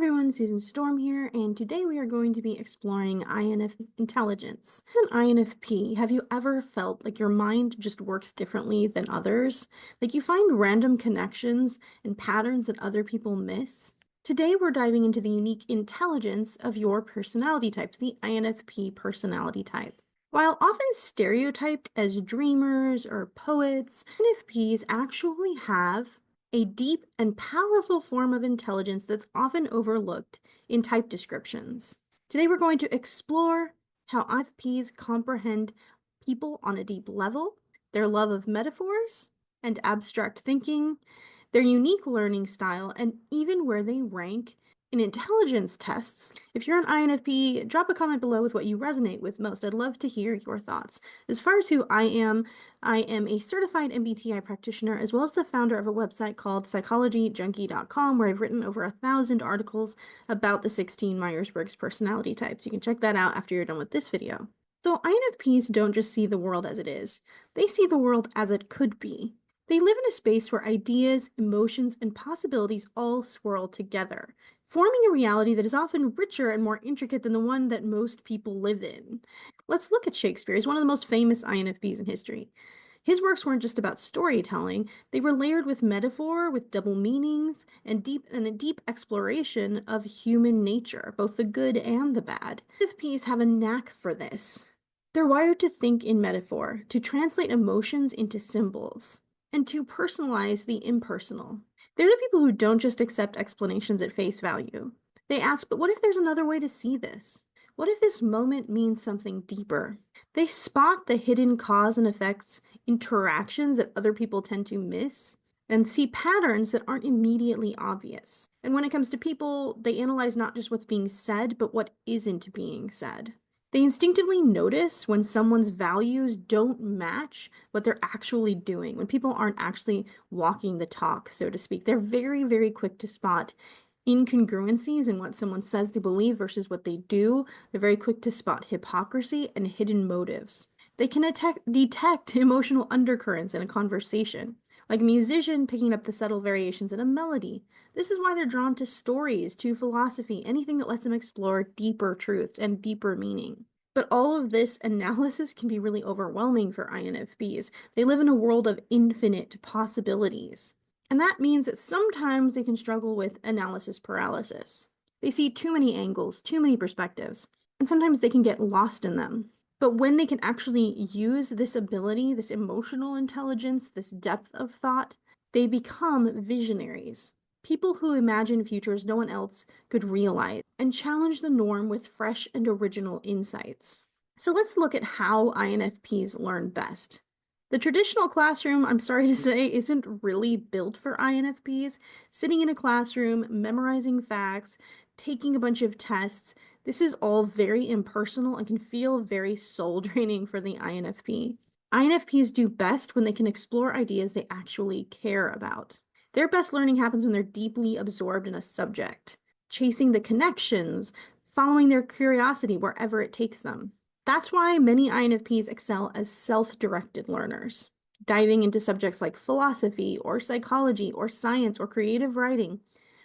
everyone, Susan Storm here, and today we are going to be exploring INF intelligence. As an INFP, have you ever felt like your mind just works differently than others? Like you find random connections and patterns that other people miss? Today we're diving into the unique intelligence of your personality type, the INFP personality type. While often stereotyped as dreamers or poets, INFPs actually have a deep and powerful form of intelligence that's often overlooked in type descriptions. Today, we're going to explore how INFPs comprehend people on a deep level, their love of metaphors and abstract thinking, their unique learning style, and even where they rank in intelligence tests. If you're an INFP, drop a comment below with what you resonate with most. I'd love to hear your thoughts. As far as who I am a certified MBTI practitioner, as well as the founder of a website called psychologyjunkie.com, where I've written over 1,000 articles about the 16 Myers-Briggs personality types. You can check that out after you're done with this video. So INFPs don't just see the world as it is. They see the world as it could be. They live in a space where ideas, emotions, and possibilities all swirl together, forming a reality that is often richer and more intricate than the one that most people live in. Let's look at Shakespeare. He's one of the most famous INFPs in history. His works weren't just about storytelling, they were layered with metaphor, with double meanings, and a deep exploration of human nature, both the good and the bad. INFPs have a knack for this. They're wired to think in metaphor, to translate emotions into symbols, and to personalize the impersonal. They're the people who don't just accept explanations at face value. They ask, but what if there's another way to see this? What if this moment means something deeper? They spot the hidden cause and effects interactions that other people tend to miss and see patterns that aren't immediately obvious. And when it comes to people, they analyze not just what's being said, but what isn't being said. They instinctively notice when someone's values don't match what they're actually doing, when people aren't actually walking the talk, so to speak. They're very, very quick to spot incongruencies in what someone says they believe versus what they do. They're very quick to spot hypocrisy and hidden motives. They can detect emotional undercurrents in a conversation, like a musician picking up the subtle variations in a melody. This is why they're drawn to stories, to philosophy, anything that lets them explore deeper truths and deeper meaning. But all of this analysis can be really overwhelming for INFPs. They live in a world of infinite possibilities. And that means that sometimes they can struggle with analysis paralysis. They see too many angles, too many perspectives, and sometimes they can get lost in them. But when they can actually use this ability, this emotional intelligence, this depth of thought, they become visionaries. People who imagine futures no one else could realize and challenge the norm with fresh and original insights. So let's look at how INFPs learn best. The traditional classroom, I'm sorry to say, isn't really built for INFPs. Sitting in a classroom, memorizing facts, taking a bunch of tests, this is all very impersonal and can feel very soul draining for the INFP. INFPs do best when they can explore ideas they actually care about. Their best learning happens when they're deeply absorbed in a subject, chasing the connections, following their curiosity wherever it takes them. That's why many INFPs excel as self-directed learners, diving into subjects like philosophy or psychology or science or creative writing,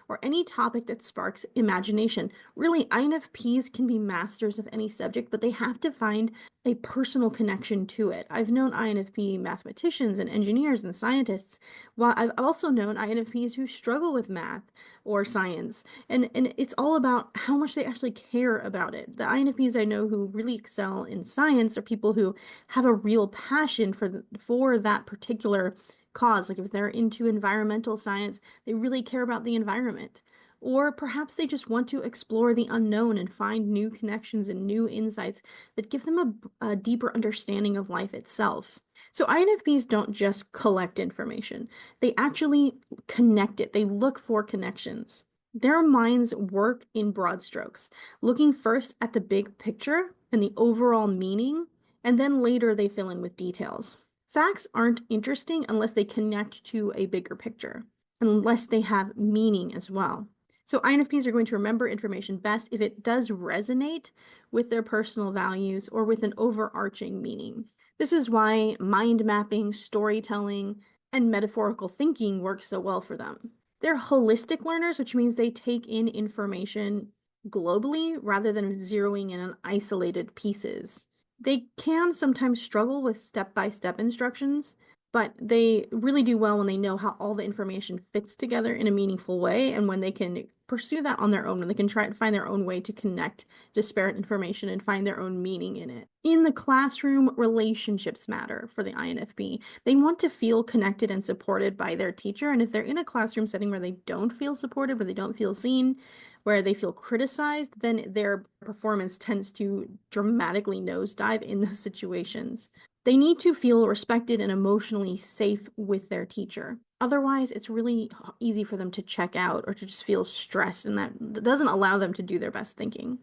or any topic that sparks imagination. Really, INFPs can be masters of any subject, but they have to find a personal connection to it. I've known INFP mathematicians and engineers and scientists, while I've also known INFPs who struggle with math or science. And it's all about how much they actually care about it. The INFPs I know who really excel in science are people who have a real passion for that particular cause. Like if they're into environmental science, they really care about the environment. Or perhaps they just want to explore the unknown and find new connections and new insights that give them a deeper understanding of life itself. So INFPs don't just collect information, they actually connect it. They look for connections. Their minds work in broad strokes, looking first at the big picture and the overall meaning, and then later they fill in with details. Facts aren't interesting unless they connect to a bigger picture, unless they have meaning as well. So INFPs are going to remember information best if it does resonate with their personal values or with an overarching meaning. This is why mind mapping, storytelling, and metaphorical thinking work so well for them. They're holistic learners, which means they take in information globally rather than zeroing in on isolated pieces. They can sometimes struggle with step-by-step instructions, but they really do well when they know how all the information fits together in a meaningful way and when they can pursue that on their own, when they can try to find their own way to connect disparate information and find their own meaning in it. In the classroom, relationships matter for the INFP. They want to feel connected and supported by their teacher, and if they're in a classroom setting where they don't feel supported, where they don't feel seen, where they feel criticized, then their performance tends to dramatically nosedive in those situations. They need to feel respected and emotionally safe with their teacher. Otherwise, it's really easy for them to check out or to just feel stressed, and that doesn't allow them to do their best thinking.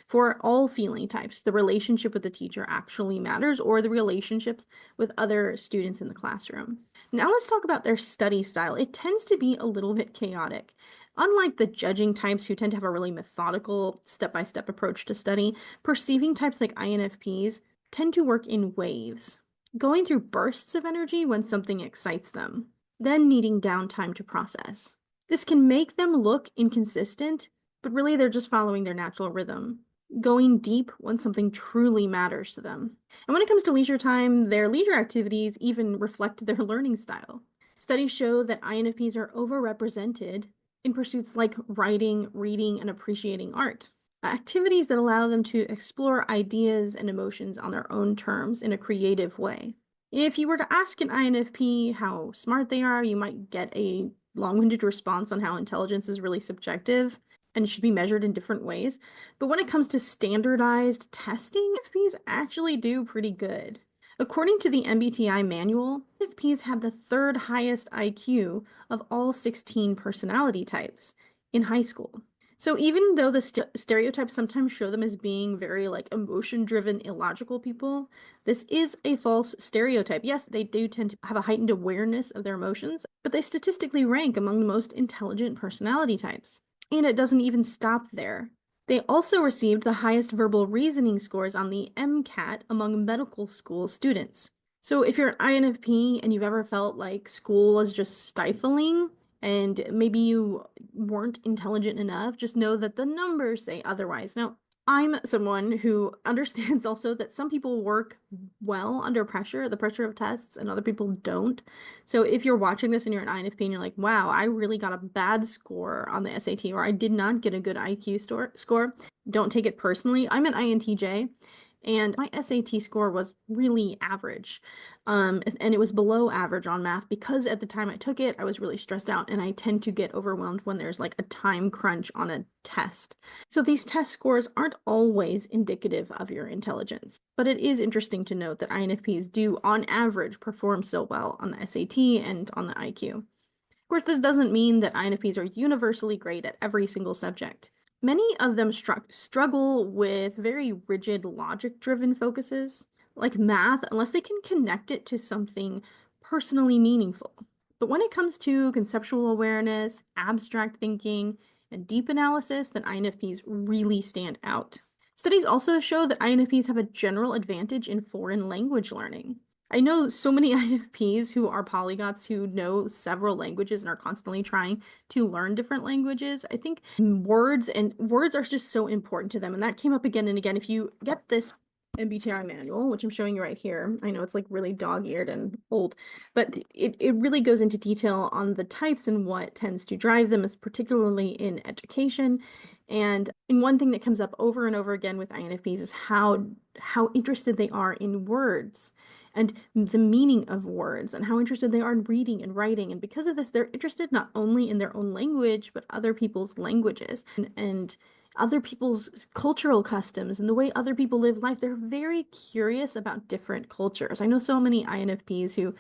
For all feeling types, the relationship with the teacher actually matters, or the relationships with other students in the classroom. Now let's talk about their study style. It tends to be a little bit chaotic. Unlike the judging types who tend to have a really methodical, step-by-step approach to study, perceiving types like INFPs tend to work in waves, going through bursts of energy when something excites them, then needing downtime to process. This can make them look inconsistent, but really they're just following their natural rhythm, going deep when something truly matters to them. And when it comes to leisure time, their leisure activities even reflect their learning style. Studies show that INFPs are overrepresented in pursuits like writing, reading, and appreciating art. Activities that allow them to explore ideas and emotions on their own terms in a creative way. If you were to ask an INFP how smart they are, you might get a long-winded response on how intelligence is really subjective and should be measured in different ways. But when it comes to standardized testing, INFPs actually do pretty good. According to the MBTI manual, INFPs have the third highest IQ of all 16 personality types in high school. So even though the stereotypes sometimes show them as being very like emotion-driven, illogical people, this is a false stereotype. Yes, they do tend to have a heightened awareness of their emotions, but they statistically rank among the most intelligent personality types. And it doesn't even stop there. They also received the highest verbal reasoning scores on the MCAT among medical school students. So if you're an INFP and you've ever felt like school was just stifling, and maybe you weren't intelligent enough, just know that the numbers say otherwise. Now, I'm someone who understands also that some people work well under pressure, the pressure of tests, and other people don't. So if you're watching this and you're an INFP and you're like, wow, I really got a bad score on the SAT, or I did not get a good IQ score, don't take it personally. I'm an INTJ, and my SAT score was really average. And it was below average on math because at the time I took it, I was really stressed out, and I tend to get overwhelmed when there's like a time crunch on a test. So these test scores aren't always indicative of your intelligence, but it is interesting to note that INFPs do, on average, perform so well on the SAT and on the IQ. Of course, this doesn't mean that INFPs are universally great at every single subject. Many of them struggle with very rigid logic-driven focuses, like math, unless they can connect it to something personally meaningful. But when it comes to conceptual awareness, abstract thinking, and deep analysis, then INFPs really stand out. Studies also show that INFPs have a general advantage in foreign language learning. I know so many INFPs who are polyglots who know several languages and are constantly trying to learn different languages. I think words are just so important to them. And that came up again and again. If you get this MBTI manual, which I'm showing you right here, I know it's like really dog-eared and old, but it really goes into detail on the types and what tends to drive them, is particularly in education. And one thing that comes up over and over again with INFPs is how interested they are in words and the meaning of words and how interested they are in reading and writing. And because of this, they're interested not only in their own language, but other people's languages and other people's cultural customs and the way other people live life. They're very curious about different cultures. I know so many INFPs who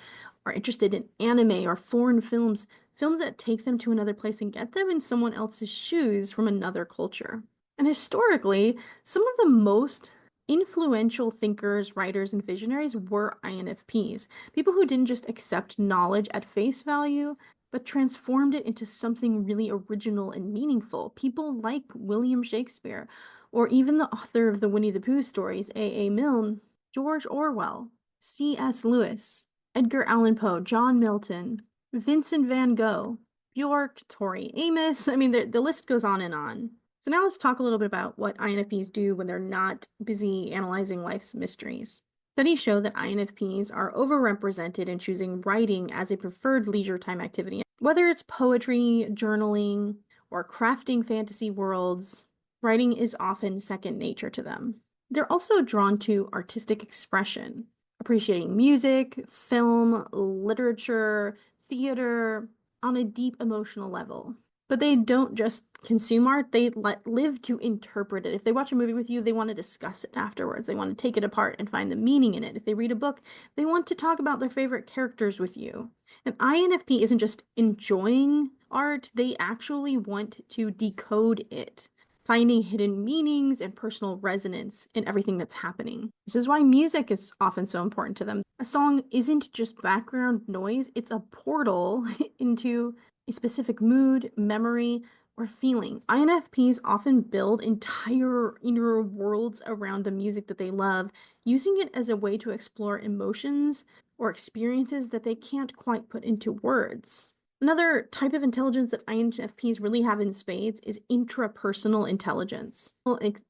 are interested in anime or foreign films, films that take them to another place and get them in someone else's shoes from another culture. And historically, some of the most influential thinkers, writers, and visionaries were INFPs, people who didn't just accept knowledge at face value, but transformed it into something really original and meaningful. People like William Shakespeare, or even the author of the Winnie the Pooh stories, A. Milne, George Orwell, C.S. Lewis, Edgar Allan Poe, John Milton, Vincent van Gogh. Bjork, Tori Amos. I mean, the list goes on and on. So now let's talk a little bit about what INFPs do when they're not busy analyzing life's mysteries. Studies show that INFPs are overrepresented in choosing writing as a preferred leisure time activity. Whether it's poetry, journaling, or crafting fantasy worlds, writing is often second nature to them. They're also drawn to artistic expression, appreciating music, film, literature, theater on a deep emotional level. But they don't just consume art, they live to interpret it. If they watch a movie with you, they want to discuss it afterwards. They want to take it apart and find the meaning in it. If they read a book, they want to talk about their favorite characters with you. An INFP isn't just enjoying art, they actually want to decode it, finding hidden meanings and personal resonance in everything that's happening. This is why music is often so important to them. A song isn't just background noise, it's a portal into a specific mood, memory, or feeling. INFPs often build entire inner worlds around the music that they love, using it as a way to explore emotions or experiences that they can't quite put into words. Another type of intelligence that INFPs really have in spades is intrapersonal intelligence.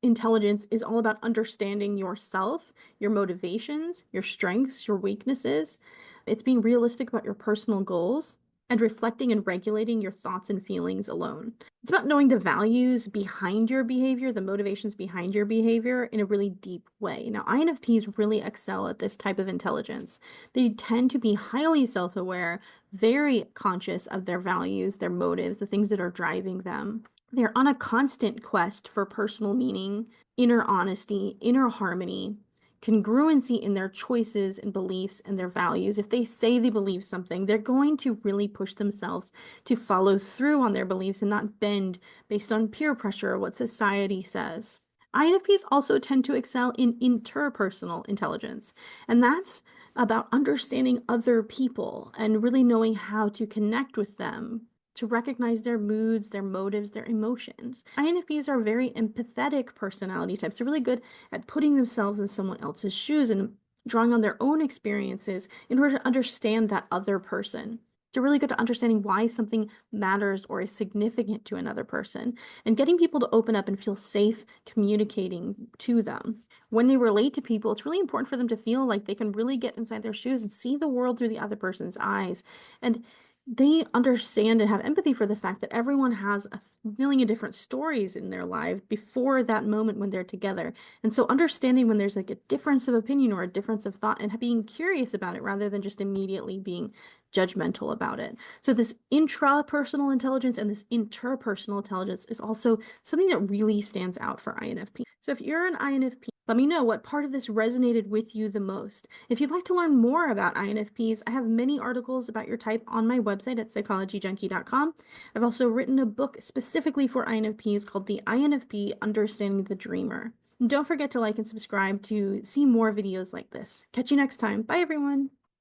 Intelligence is all about understanding yourself, your motivations, your strengths, your weaknesses. It's being realistic about your personal goals and reflecting and regulating your thoughts and feelings alone. It's about knowing the values behind your behavior, the motivations behind your behavior in a really deep way. Now, INFPs really excel at this type of intelligence. They tend to be highly self-aware, very conscious of their values, their motives, the things that are driving them. They're on a constant quest for personal meaning, inner honesty, inner harmony, congruency in their choices and beliefs and their values. If they say they believe something, they're going to really push themselves to follow through on their beliefs and not bend based on peer pressure or what society says. INFPs also tend to excel in interpersonal intelligence, and that's about understanding other people and really knowing how to connect with them, to recognize their moods, their motives, their emotions. INFPs are very empathetic personality types. They're really good at putting themselves in someone else's shoes and drawing on their own experiences in order to understand that other person. They're really good at understanding why something matters or is significant to another person and getting people to open up and feel safe communicating to them. When they relate to people, it's really important for them to feel like they can really get inside their shoes and see the world through the other person's eyes. And they understand and have empathy for the fact that everyone has a million different stories in their life before that moment when they're together. And so understanding when there's like a difference of opinion or a difference of thought and being curious about it rather than just immediately being judgmental about it. So this intrapersonal intelligence and this interpersonal intelligence is also something that really stands out for INFP. So if you're an INFP, let me know what part of this resonated with you the most. If you'd like to learn more about INFPs, I have many articles about your type on my website at psychologyjunkie.com. I've also written a book specifically for INFPs called The INFP Understanding the Dreamer. And don't forget to like and subscribe to see more videos like this. Catch you next time. Bye, everyone.